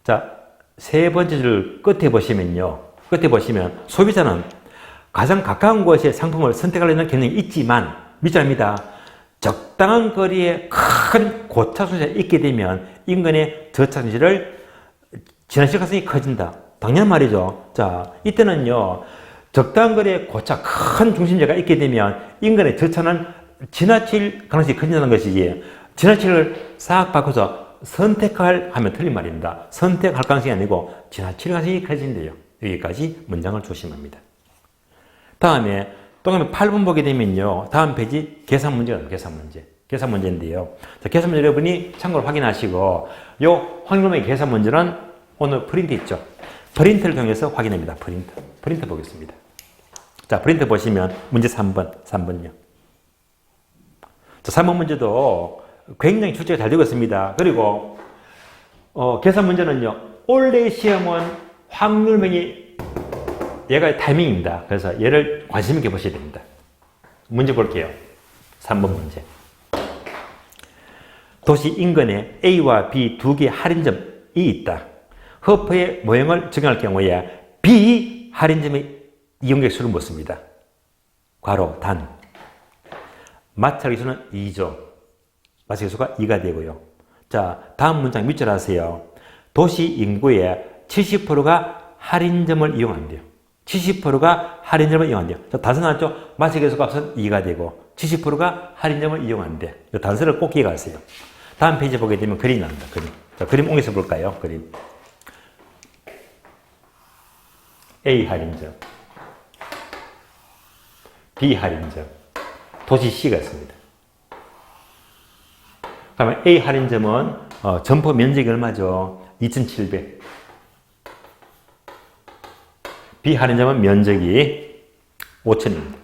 자, 세 번째 줄 끝에 보시면요. 끝에 보시면 소비자는 가장 가까운 곳에 상품을 선택하려는 경향이 있지만 밑줄입니다. 적당한 거리에 큰 고차순위가 있게 되면 인근의 저차순위를 지나칠 가능성이 커진다. 당연한 말이죠. 자, 이때는요. 적당한 거리에 고차 큰 중심지가 있게 되면 인근의 저차는 지나칠 가능성이 커진다는 것이지 지나치를 싹 바꿔서 선택할 하면 틀린 말입니다. 선택할 가능성이 아니고 지나칠 가능성이 커진대요. 여기까지 문장을 조심합니다. 다음에 또 8번 보게 되면요. 다음 페이지 계산 문제가 나와요. 계산 문제인데요. 자, 계산 문제 여러분이 참고로 확인하시고 요 확률의 계산 문제는 오늘 프린트 있죠. 프린트를 통해서 확인합니다. 프린트 보겠습니다. 자, 프린트 보시면 문제 3번요. 자, 3번 문제도 굉장히 출제가 잘 되고 있습니다. 그리고 계산 문제는요. 올해 시험은 확률명이 얘가 타이밍입니다. 그래서 얘를 관심 있게 보셔야 됩니다. 문제 볼게요. 3번 문제. 도시 인근에 A와 B 두 개의 할인점이 있다. 허프의 모형을 적용할 경우에 B 할인점의 이용객 수를 묻습니다. 괄호 단. 마찰계수는 2죠. 마찰계수가 2가 되고요. 자, 다음 문장 밑줄 하세요. 도시 인구의 70%가 할인점을 이용한대요. 70%가 할인점을 이용한대요. 자, 단서 나왔죠? 마찰계수 값은 2가 되고 70%가 할인점을 이용한대. 이 단서를 꼭 기억하세요. 다음 페이지 보게 되면 그림이 나옵니다. 그림. 자, 그림 옮겨서 볼까요? 그림. A 할인점, B 할인점, 도시 C가 있습니다. 그러면 A 할인점은 점포 면적이 얼마죠? 2,700. 비할인점은 면적이 5,000입니다.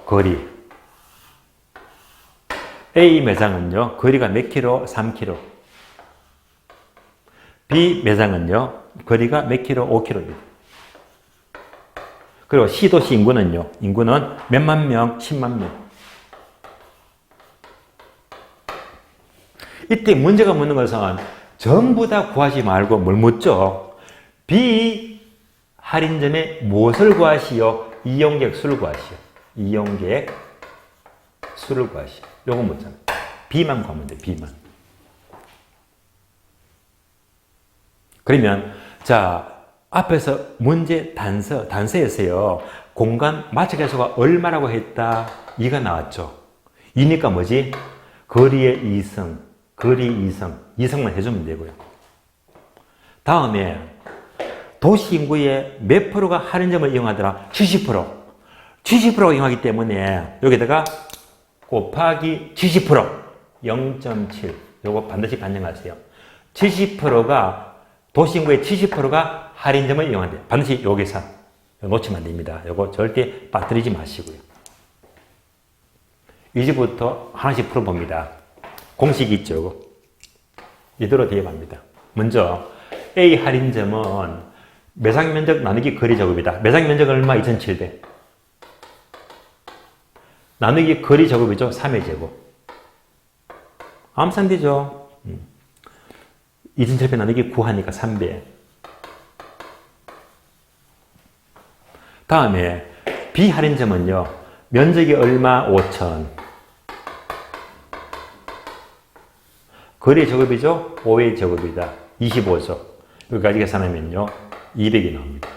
거리. A 매장은요, 거리가 몇 킬로? 3킬로. B 매장은요, 거리가 몇 킬로? 5킬로입니다. 그리고 C도시 인구는요, 인구는 몇만 명? 10만 명. 이때 문제가 묻는 것은 전부 다 구하지 말고 뭘 묻죠? 비할인점에 무엇을 구하시오? 이용객 수를 구하시오. 이용객 수를 구하시오. 요거 묻잖아요. B만 구하면 돼, B만. 그러면, 자, 앞에서 문제 단서에서요, 공간 마찰계수가 얼마라고 했다? 2가 나왔죠. 2니까 뭐지? 거리의 이성, 거리 이성, 이성만 해주면 되고요. 다음에, 도시 인구의 몇 프로가 할인점을 이용하더라? 70%. 70%가 이용하기 때문에, 여기다가 곱하기 70%, 0.7. 요거 반드시 반영하세요. 70%가, 도시 인구의 70%가 할인점을 이용한대. 반드시 요 계산. 놓치면 안 됩니다. 요거 절대 빠뜨리지 마시고요. 이제부터 하나씩 풀어봅니다. 공식이 있죠, 요거. 이대로 대입합니다. 먼저, A 할인점은 매장 면적 나누기 거리 제곱이다. 매장 면적 얼마? 2,700. 나누기 거리 제곱이죠. 3의 제곱. 암산되죠. 2,700 나누기 9 하니까 300. 다음에 비할인점은요. 면적이 얼마? 5,000. 거리 제곱이죠. 5의 제곱이다. 25죠. 여기까지 계산하면요. 200이 나옵니다.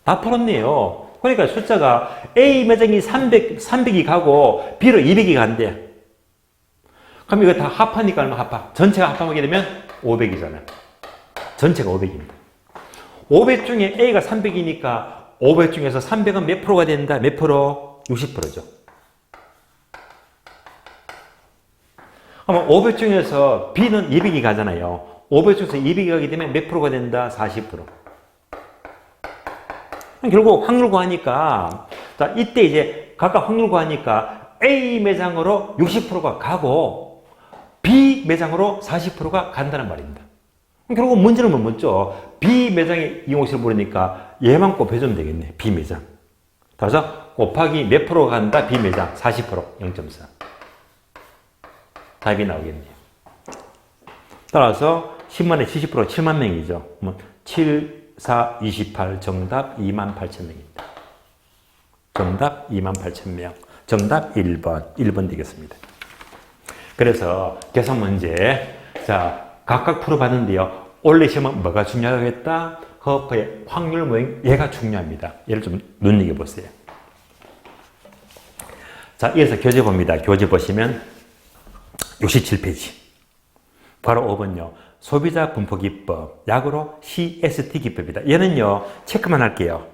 다 풀었네요. 그러니까 숫자가 A 매장이 300이 가고 B로 200이 간대. 그럼 이거 다 합하니까 얼마 합하? 전체가 합하게 되면 500이잖아요. 전체가 500입니다. 500 중에 A가 300이니까 500 중에서 300은 몇 프로가 된다? 몇 프로? 60%죠. 그러면 500 중에서 B는 200이 가잖아요. 500 중에서 200이 가게 되면 몇 프로가 된다? 40%. 결국 확률 구하니까, 자, 이때 이제 각각 확률 구하니까 A 매장으로 60%가 가고 B 매장으로 40%가 간다는 말입니다. 결국 문제는 뭐 묻죠? B 매장의 이용시를 모르니까 얘만 곱해주면 되겠네. B 매장. 따라서 곱하기 몇 프로가 간다? B 매장 40%, 0.4. 답이 나오겠네요. 따라서 10만에 70% 7만 명이죠. 7, 4, 28 정답 28,000명입니다. 정답 28,000명. 정답 1번. 1번 되겠습니다. 그래서 계산 문제. 자, 각각 풀어봤는데요. 원래 시험은 뭐가 중요하겠다? 커프의 확률 모임, 얘가 중요합니다. 얘를 좀 눈여겨보세요. 자, 이어서 교재 봅니다. 교재 보시면 67페이지. 바로 5번요. 소비자 분포기법, 약으로 CST 기법이다. 얘는요, 체크만 할게요.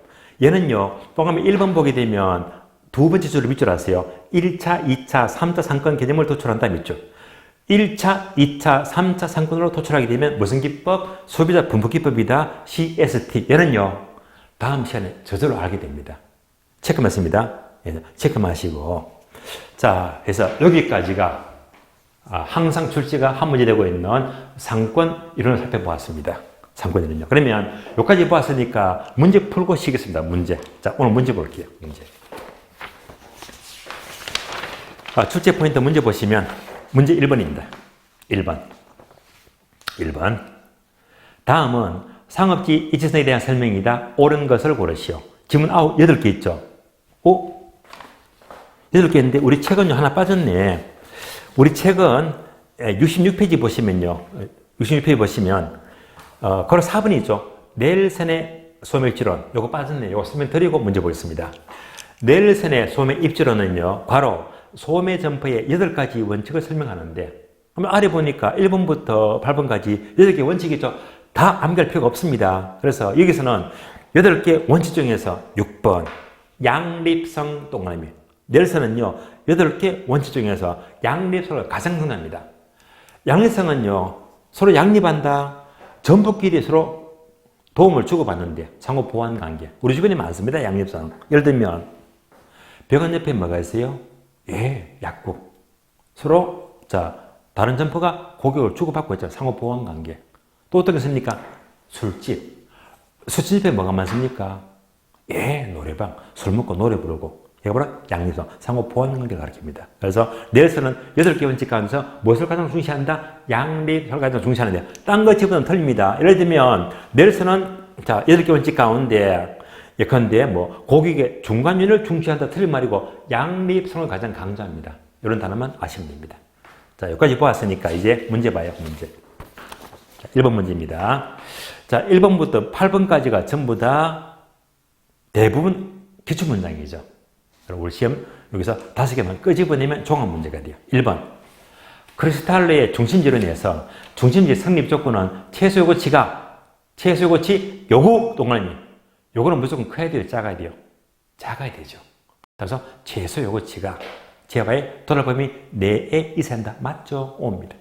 얘는요, 동그라미 1번 보게 되면 두 번째 줄을 밑줄 아세요. 1차, 2차, 3차 상권 개념을 도출한다 밑줄. 1차, 2차, 3차 상권으로 도출하게 되면 무슨 기법? 소비자 분포기법이다. CST. 얘는요, 다음 시간에 저절로 알게 됩니다. 체크만 했습니다. 체크만 하시고. 자, 그래서 여기까지가 항상 출제가 한 문제 되고 있는 상권 이론을 살펴보았습니다. 상권 이론요. 그러면 여기까지 보았으니까 문제 풀고 쉬겠습니다. 문제. 자, 오늘 문제 볼게요. 문제. 출제 포인트 문제 보시면 문제 1번입니다. 1번. 다음은 상업지 이치성에 대한 설명이다. 옳은 것을 고르시오. 지문 8개 있죠? 8개 있는데 우리 책은 하나 빠졌네. 우리 책은 66페이지 보시면요. 66페이지 보시면 걸어 4번이 있죠. 넬슨의 소매입지론. 요거 빠졌네. 요거 설명드리고 문제 보겠습니다. 넬슨의 소매입지론은요. 바로 소매 점포의 8가지 원칙을 설명하는데 그러면 아래 보니까 1번부터 8번까지 8개 원칙이 있죠. 다 암기할 필요가 없습니다. 그래서 여기서는 8개 원칙 중에서 6번 양립성 동그라미. 넬슨은요. 8개 원칙 중에서 양립성을 가장 중요합니다. 양립성은요, 서로 양립한다. 전부끼리 서로 도움을 주고받는데 상호 보완 관계. 우리 주변에 많습니다. 양립성. 예를 들면 병원 옆에 뭐가 있어요? 예, 약국. 서로 다른 점포가 고객을 주고받고 있죠. 상호 보완 관계. 또 어떤 게 있습니까? 술집. 술집에 뭐가 많습니까? 예, 노래방. 술 먹고 노래 부르고. 이거 바로 양립성, 상호 보완 관계를 가르칩니다. 그래서 넬슨은 8개 원칙 가운데서 무엇을 가장 중시한다? 양립성을 가장 중시하는데 딴 거 집어넣으면 틀립니다. 예를 들면 넬슨은 8개 원칙 가운데 예컨대 고객의 중간윤을 중시한다 틀린 말이고 양립성을 가장 강조합니다. 이런 단어만 아시면 됩니다. 자, 여기까지 보았으니까 이제 문제 봐요. 문제. 자, 1번 문제입니다. 자, 1번부터 8번까지가 전부 다 대부분 기출문장이죠. 우리 시험 여기서 5개만 끄집어내면 종합 문제가 돼요. 1번. 크리스탈로의 중심지론에서 중심지 성립 조건은 최소 요구치 요구 동그라미. 요거는 무조건 커야 돼요? 작아야 돼요? 작아야 되죠. 그래서 최소 요구치가 제와의 도달범위 내에 있어야 한다. 맞죠? 옵니다.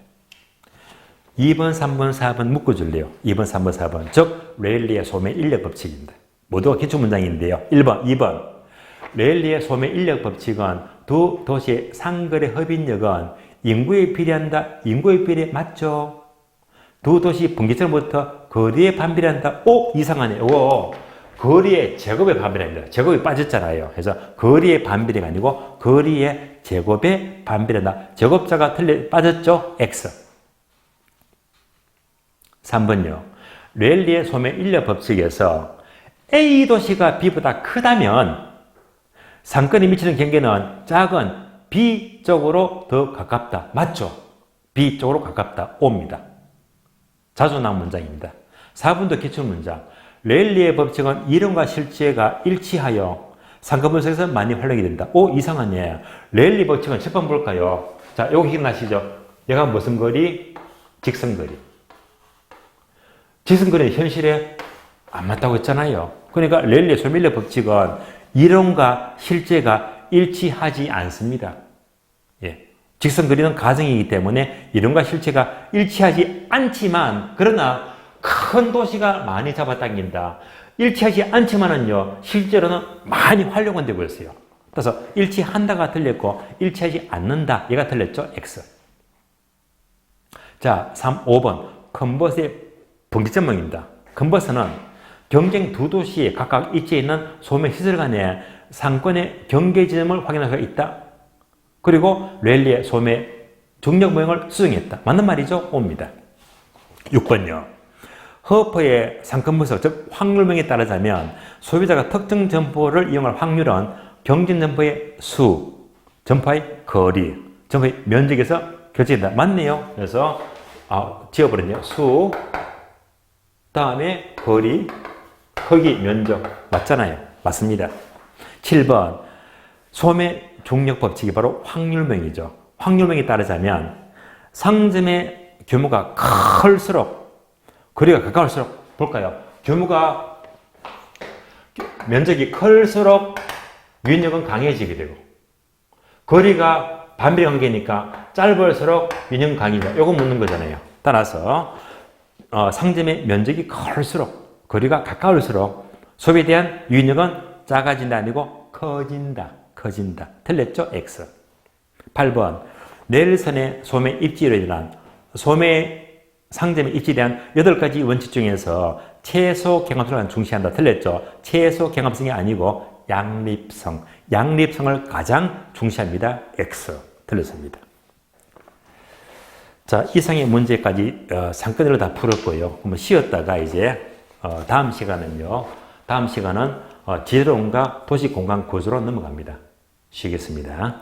2번, 3번, 4번 묶어줄래요. 2번, 3번, 4번. 즉, 레일리의 소매 인력 법칙입니다. 모두가 기출문장인데요. 1번, 2번. 레일리의 소매 인력 법칙은 두 도시의 상거래 협인력은 인구에 비례한다. 인구에 비례 맞죠? 두 도시 분기점부터 거리에 반비례한다. 오, 이상하네. 오, 거리의 제곱에 반비례합니다. 제곱이 빠졌잖아요. 그래서 거리의 반비례가 아니고 거리의 제곱에 반비례한다. 제곱자가 빠졌죠? X. 3번요. 레일리의 소매 인력 법칙에서 A 도시가 B보다 크다면 상권에 미치는 경계는 작은 B 쪽으로 더 가깝다. 맞죠? B 쪽으로 가깝다. 옵니다. 자주 나온 문장입니다. 4번도 기출문장. 레일리의 법칙은 이론과 실제가 일치하여 상권 분석에서 많이 활용이 된다. 오, 이상하네. 레일리 법칙은 10번 볼까요? 자, 요거 기억나시죠? 얘가 무슨 거리? 직선거리. 직선거리는 현실에 안 맞다고 했잖아요. 그러니까 레일리의 소매 인력 법칙은 이론과 실제가 일치하지 않습니다. 예. 직선거리는 가정이기 때문에 이론과 실제가 일치하지 않지만, 그러나 큰 도시가 많이 잡아당긴다. 일치하지 않지만은요, 실제로는 많이 활용은 되고 있어요. 그래서 일치한다가 틀렸고, 일치하지 않는다. 얘가 틀렸죠? X. 자, 5번. 컨버스의 분기점입니다. 컨버스는 경쟁 두 도시에 각각 위치해 있는 소매 시설 간의 상권의 경계 지점을 확인할 수가 있다. 그리고 레일리의 소매 중력 모형을 수정했다. 맞는 말이죠? 옵니다. 6번요. 허퍼의 상권 분석, 즉 확률명에 따르자면 소비자가 특정 점포를 이용할 확률은 경쟁 점포의 수, 점포의 거리, 점포의 면적에서 결정된다. 맞네요. 그래서 지워버렸네요. 수, 다음에 거리, 크기, 면적. 맞잖아요. 맞습니다. 7번. 소매 중력 법칙이 바로 확률명이죠. 확률명에 따르자면 상점의 규모가 클수록, 거리가 가까울수록, 볼까요? 규모가, 면적이 클수록 유인력은 강해지게 되고, 거리가 반비례 관계니까 짧을수록 유인력은 강해진다. 요거 묻는 거잖아요. 따라서 상점의 면적이 클수록, 거리가 가까울수록 소비에 대한 유인력은 작아진다 아니고 커진다. 틀렸죠? X. 8번. 넬슨의 소매 입지론이란 소매 상점의 입지에 대한 8가지 원칙 중에서 최소 경합성을 중시한다. 틀렸죠? 최소 경합성이 아니고 양립성. 양립성을 가장 중시합니다. X. 틀렸습니다. 자, 이상의 문제까지 상권으로 다 풀었고요. 그러면 쉬었다가 이제 다음 시간은 지도론과 도시 공간 구조로 넘어갑니다. 쉬겠습니다.